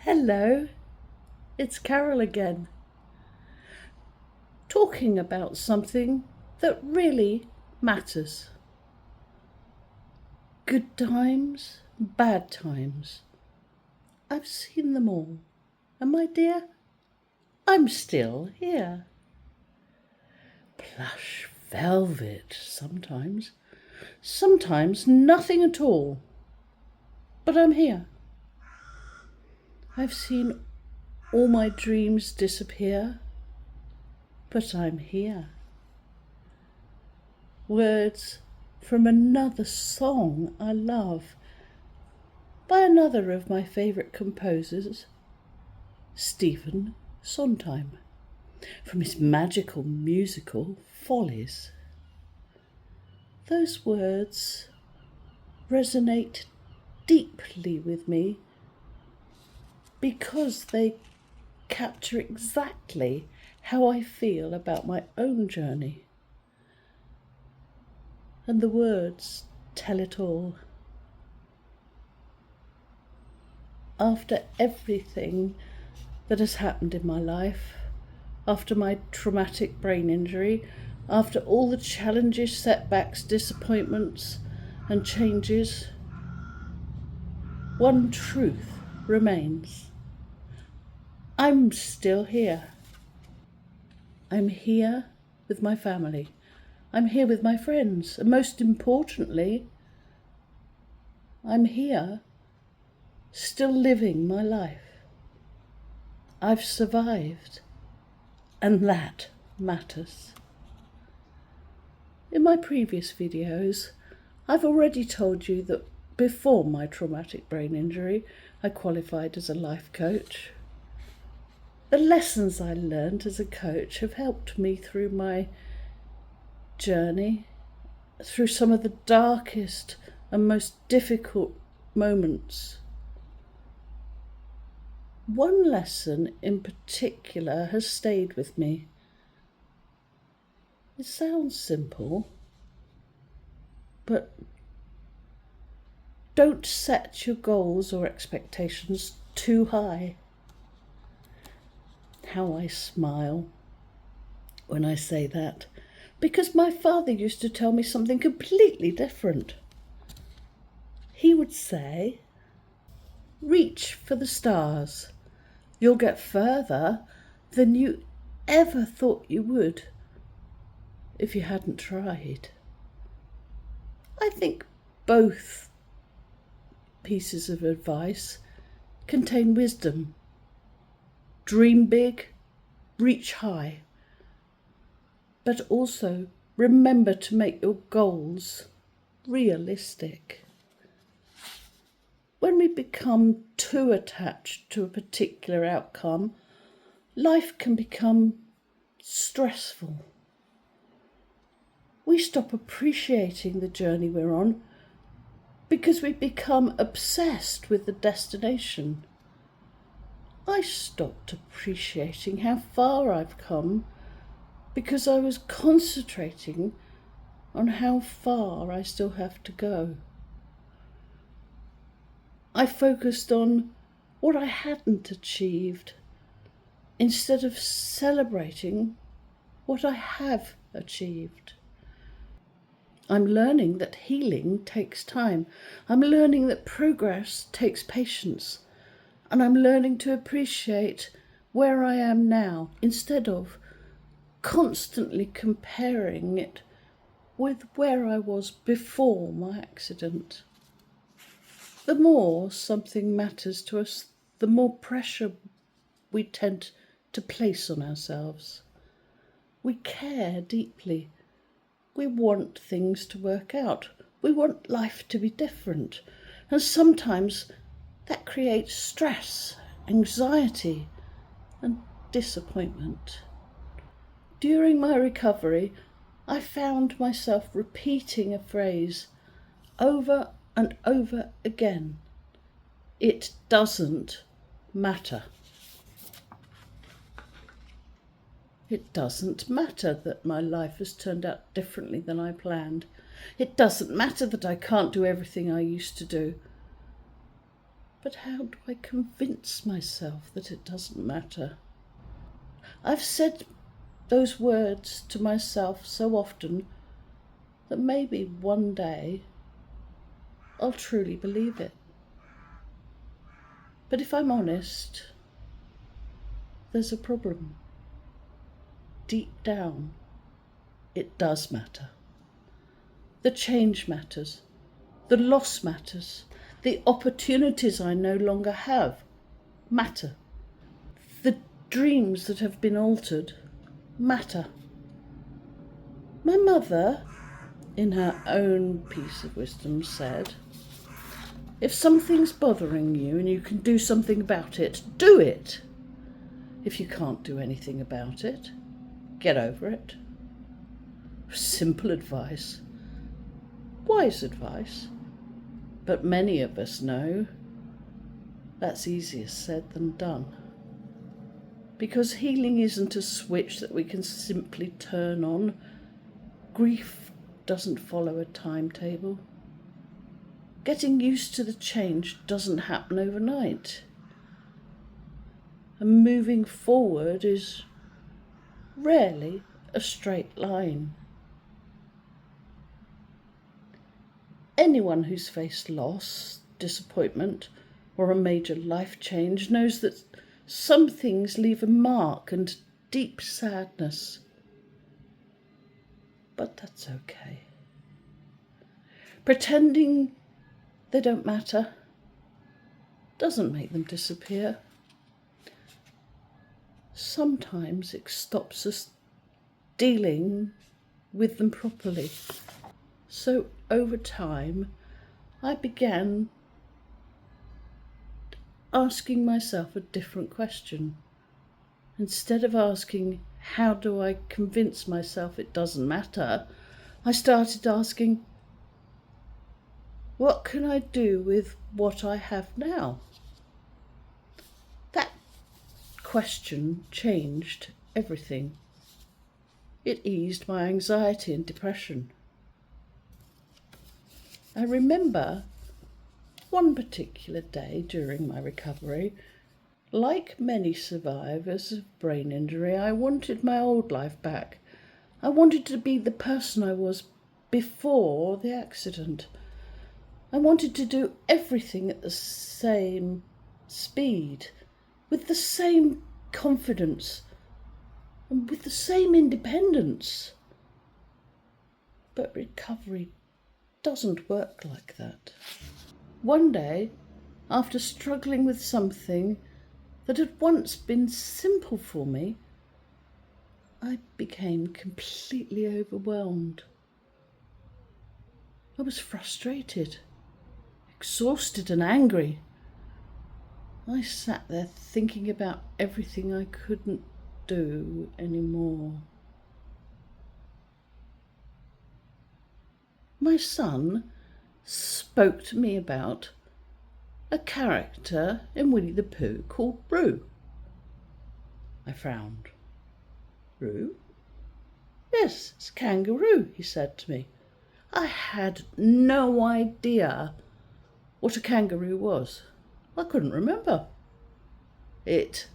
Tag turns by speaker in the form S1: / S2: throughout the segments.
S1: Hello, it's Carol again, talking about something that really matters. Good times, bad times. I've seen them all, and my dear, I'm still here. Plush velvet sometimes nothing at all, but I'm here. I've seen all my dreams disappear, but I'm here. Words from another song I love, by another of my favourite composers, Stephen Sondheim, from his magical musical Follies. Those words resonate deeply with me because they capture exactly how I feel about my own journey. And the words tell it all. After everything that has happened in my life, after my traumatic brain injury, after all the challenges, setbacks, disappointments, and changes, one truth remains. I'm still here. I'm here with my family. I'm here with my friends. And most importantly, I'm here still living my life. I've survived, and that matters. In my previous videos, I've already told you that before my traumatic brain injury, I qualified as a life coach. The lessons I learned as a coach have helped me through my journey, through some of the darkest and most difficult moments. One lesson in particular has stayed with me. It sounds simple, but don't set your goals or expectations too high. How I smile when I say that, because my father used to tell me something completely different. He would say, reach for the stars. You'll get further than you ever thought you would if you hadn't tried. I think both pieces of advice contain wisdom. Dream big, reach high, but also remember to make your goals realistic. When we become too attached to a particular outcome, life can become stressful. We stop appreciating the journey we're on because we become obsessed with the destination. I stopped appreciating how far I've come because I was concentrating on how far I still have to go. I focused on what I hadn't achieved instead of celebrating what I have achieved. I'm learning that healing takes time. I'm learning that progress takes patience. And I'm learning to appreciate where I am now instead of constantly comparing it with where I was before my accident. The more something matters to us, the more pressure we tend to place on ourselves. We care deeply. We want things to work out. We want life to be different. And sometimes that creates stress, anxiety, and disappointment. During my recovery, I found myself repeating a phrase over and over again. It doesn't matter. It doesn't matter that my life has turned out differently than I planned. It doesn't matter that I can't do everything I used to do. But how do I convince myself that it doesn't matter? I've said those words to myself so often that maybe one day I'll truly believe it. But if I'm honest, there's a problem. Deep down, it does matter. The change matters. The loss matters. The opportunities I no longer have matter. The dreams that have been altered matter. My mother, in her own piece of wisdom, said, if something's bothering you and you can do something about it, do it. If you can't do anything about it, get over it. Simple advice, wise advice, but many of us know that's easier said than done. Because healing isn't a switch that we can simply turn on. Grief doesn't follow a timetable. Getting used to the change doesn't happen overnight. And moving forward is rarely a straight line. Anyone who's faced loss, disappointment, or a major life change knows that some things leave a mark and deep sadness. But that's okay. Pretending they don't matter doesn't make them disappear. Sometimes it stops us dealing with them properly. So over time, I began asking myself a different question. Instead of asking, how do I convince myself it doesn't matter? I started asking, what can I do with what I have now? That question changed everything. It eased my anxiety and depression. I remember one particular day during my recovery, like many survivors of brain injury, I wanted my old life back. I wanted to be the person I was before the accident. I wanted to do everything at the same speed, with the same confidence, and with the same independence. But recovery doesn't work like that. One day, after struggling with something that had once been simple for me, I became completely overwhelmed. I was frustrated, exhausted and angry. I sat there thinking about everything I couldn't do anymore. My son spoke to me about a character in Winnie the Pooh called Roo. I frowned. Roo? Yes, it's a kangaroo, he said to me. I had no idea what a kangaroo was. I couldn't remember. It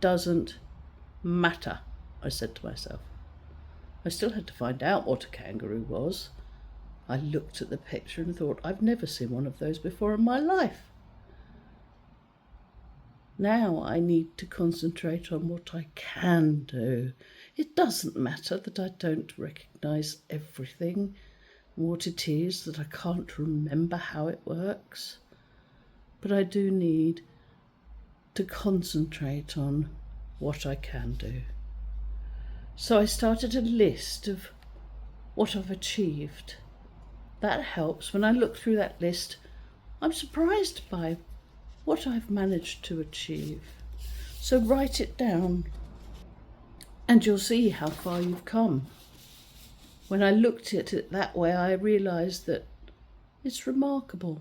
S1: doesn't matter, I said to myself. I still had to find out what a kangaroo was. I looked at the picture and thought, I've never seen one of those before in my life. Now I need to concentrate on what I can do. It doesn't matter that I don't recognise everything, what it is, that I can't remember how it works. But I do need to concentrate on what I can do. So I started a list of what I've achieved. That helps. When I look through that list, I'm surprised by what I've managed to achieve. So write it down and you'll see how far you've come. When I looked at it that way, I realised that it's remarkable.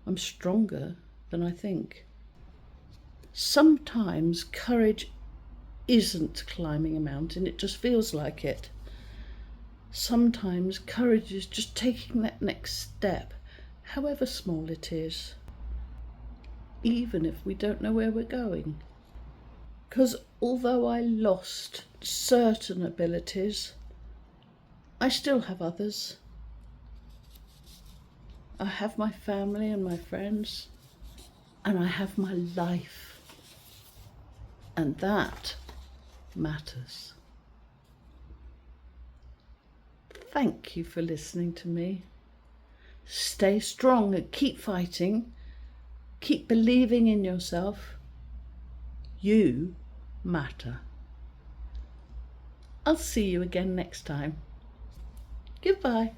S1: I'm stronger than I think. Sometimes courage isn't climbing a mountain, it just feels like it. Sometimes courage is just taking that next step however small it is, even if we don't know where we're going. Because although I lost certain abilities, I still have others. I have my family and my friends, and I have my life. And that matters. Thank you for listening to me. Stay strong and keep fighting. Keep believing in yourself. You matter. I'll see you again next time. Goodbye.